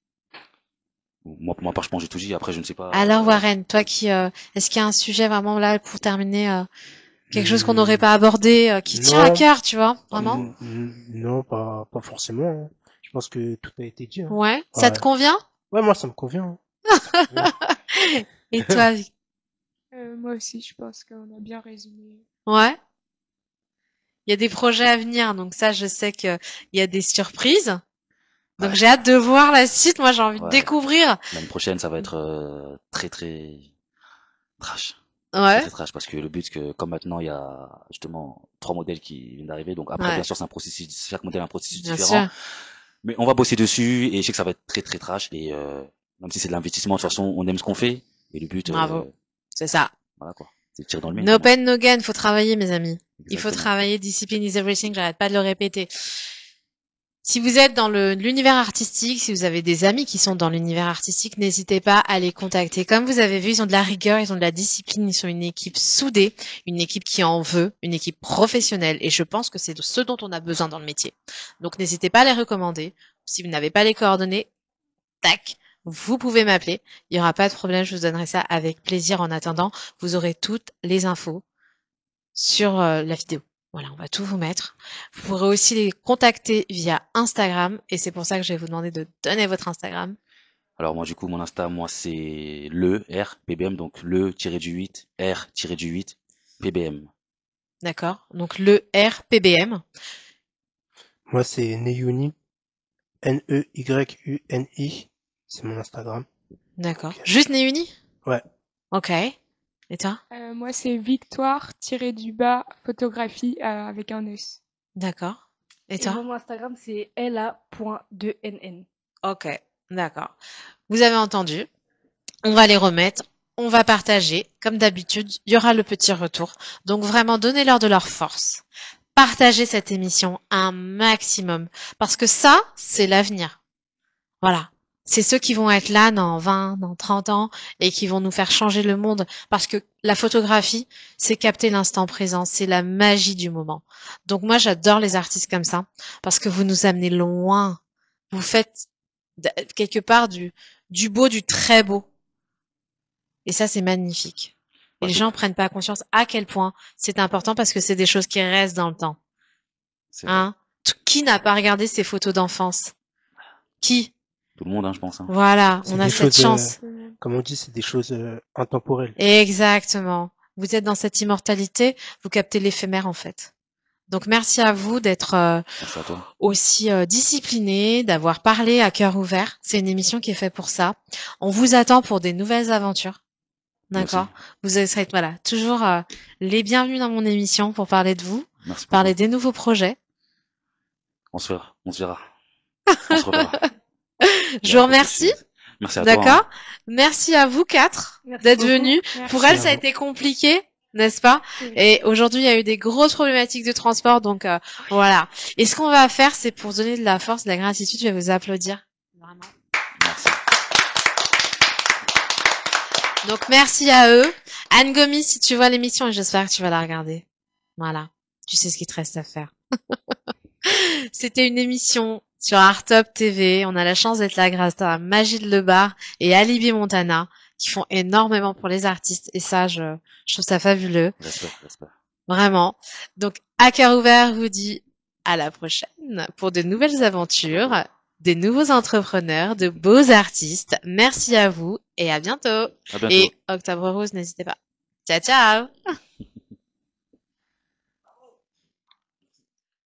Moi, pour ma part, je pense que j'ai tout dit. Après, je ne sais pas. Alors Warren, toi qui, est-ce qu'il y a un sujet vraiment là pour terminer, quelque chose qu'on n'aurait Hmm, pas abordé, qui tient à non, cœur, tu vois, vraiment? non, pas forcément, hein. Je pense que tout a été dit, hein. Ouais, ça te Ouais. convient? Ouais, moi, ça me convient, hein. Ouais. Et toi, Moi aussi, je pense qu'on a bien résumé. ouais? Il y a des projets à venir, donc ça, je sais que il y a des surprises. Donc Ouais. j'ai hâte de voir la suite. Moi, j'ai envie de Ouais. découvrir. L'année prochaine, ça va être très très trash. Très Ouais, très trash parce que le but, c'est que comme maintenant, il y a justement 3 modèles qui viennent d'arriver. Donc après, ouais, bien sûr, c'est un processus. Chaque modèle a un processus bien différent. sûr. Mais on va bosser dessus et je sais que ça va être très très trash. Et même si c'est de l'investissement, de toute façon, on aime ce qu'on fait. Et le but, Bravo. C'est ça. voilà quoi, c'est de tirer dans le mille. No Vraiment. pain, no gain. Faut travailler, mes amis. Il faut Exactement. travailler. Discipline is everything. J'arrête pas de le répéter. Si vous êtes dans l'univers artistique, si vous avez des amis qui sont dans l'univers artistique, n'hésitez pas à les contacter. Comme vous avez vu, ils ont de la rigueur, ils ont de la discipline, ils sont une équipe soudée, une équipe qui en veut, une équipe professionnelle. Et je pense que c'est ce dont on a besoin dans le métier. Donc n'hésitez pas à les recommander. Si vous n'avez pas les coordonnées, tac, vous pouvez m'appeler. Il n'y aura pas de problème, je vous donnerai ça avec plaisir. En attendant, vous aurez toutes les infos sur la vidéo. Voilà, on va tout vous mettre. Vous pourrez aussi les contacter via Instagram et c'est pour ça que je vais vous demander de donner votre Instagram. Alors moi, du coup, mon Insta, moi, c'est le R PBM, donc le-du-8 R-du-8 PBM. D'accord? Donc le RPBM. Moi, c'est Neuni, Neuyuni. C'est mon Instagram. D'accord. Juste Néuni? Ouais. Ok. Et toi? Moi, c'est Victoire-du-bas photographie avec un S. D'accord. Et Et toi? moi, mon Instagram, c'est la.2nn. Ok. D'accord. Vous avez entendu. On va les remettre. On va partager. Comme d'habitude, il y aura le petit retour. Donc vraiment, donnez-leur de leur force. Partagez cette émission un maximum. Parce que ça, c'est l'avenir. Voilà. C'est ceux qui vont être là dans 20, dans 30 ans et qui vont nous faire changer le monde. Parce que la photographie, c'est capter l'instant présent. C'est la magie du moment. Donc moi, j'adore les artistes comme ça. Parce que vous nous amenez loin. Vous faites quelque part du beau, du très beau. Et ça, c'est magnifique. Et Ouais, les gens prennent pas conscience à quel point c'est important parce que c'est des choses qui restent dans le temps. c'est vrai. Hein? Qui n'a pas regardé ses photos d'enfance? Qui? Tout le monde, hein, je pense. Hein. Voilà, C'est on a des cette choses, chance. comme on dit, c'est des choses intemporelles. Exactement. Vous êtes dans cette immortalité, vous captez l'éphémère en fait. Donc merci à vous d'être Merci à toi. aussi discipliné, d'avoir parlé à cœur ouvert. C'est une émission qui est faite pour ça. On vous attend pour des nouvelles aventures. D'accord? Vous serez voilà, toujours les bienvenus dans mon émission pour parler de vous, Merci beaucoup. parler des nouveaux projets. On se verra. On se verra. On se reverra. Je vous remercie. Merci à toi. D'accord. Merci à vous quatre Merci d'être beaucoup. venus. Merci Pour elle, à ça a vous. été compliqué, n'est-ce pas? Oui. Et aujourd'hui, il y a eu des grosses problématiques de transport, donc voilà. Et ce qu'on va faire, c'est pour donner de la force, de la gratitude, je vais vous applaudir. Vraiment. Merci. Donc merci à eux. Anne Gomis, si tu vois l'émission, et j'espère que tu vas la regarder. Voilà. Tu sais ce qu'il te reste à faire. C'était une émission sur Artop TV. On a la chance d'être là grâce à Magid Lebar et Alibi Montana qui font énormément pour les artistes. Et ça, je trouve ça fabuleux. Respect. Vraiment. Donc, à cœur ouvert vous dit à la prochaine pour de nouvelles aventures, des nouveaux entrepreneurs, de beaux artistes. Merci à vous et à bientôt. À bientôt. Et Octobre Rose, n'hésitez pas. Ciao, ciao!